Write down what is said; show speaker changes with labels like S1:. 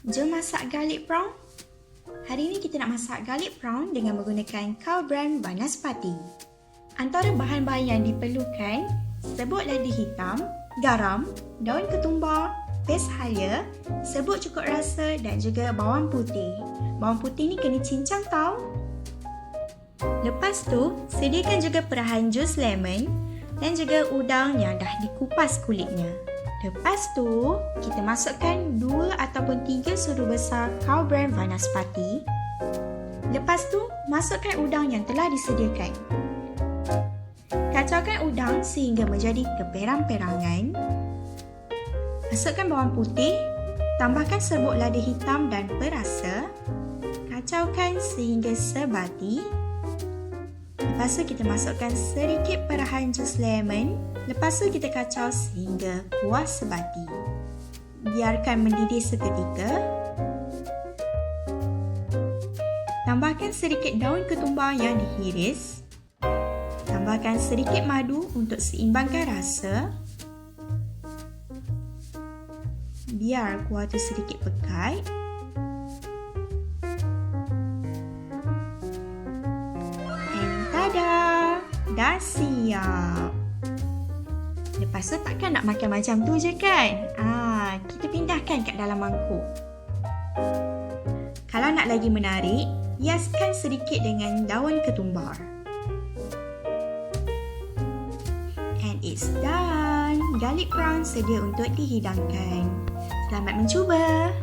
S1: Jom masak garlic prawn. Hari ini kita nak masak garlic prawn dengan menggunakan cow brand Vanaspati. Antara bahan-bahan yang diperlukan, serbuk lada hitam, garam, daun ketumbar, pes halia, serbuk cukup rasa dan juga bawang putih. Bawang putih ni kena cincang tau. Lepas tu, sediakan juga perahan jus lemon dan juga udang yang dah dikupas kulitnya. Lepas tu, kita masukkan 2 ataupun 3 sudu besar cow brand Vanaspati. Lepas tu, masukkan udang yang telah disediakan. Kacaukan udang sehingga menjadi keperang-perangan. Masukkan bawang putih, tambahkan serbuk lada hitam dan perasa. Kacaukan sehingga sebati. Lepas tu kita masukkan sedikit perahan jus lemon. Lepas tu kita kacau sehingga kuah sebati. Biarkan mendidih seketika. Tambahkan sedikit daun ketumbar yang dihiris. Tambahkan sedikit madu untuk seimbangkan rasa. Biar kuah tu sedikit pekat. And tada! Dah siap! Lepas tu takkan nak makan macam tu je kan? Kita pindahkan kat dalam mangkuk. Kalau nak lagi menarik, hiaskan sedikit dengan daun ketumbar. And it's done! Garlic prawn sedia untuk dihidangkan. Selamat mencuba!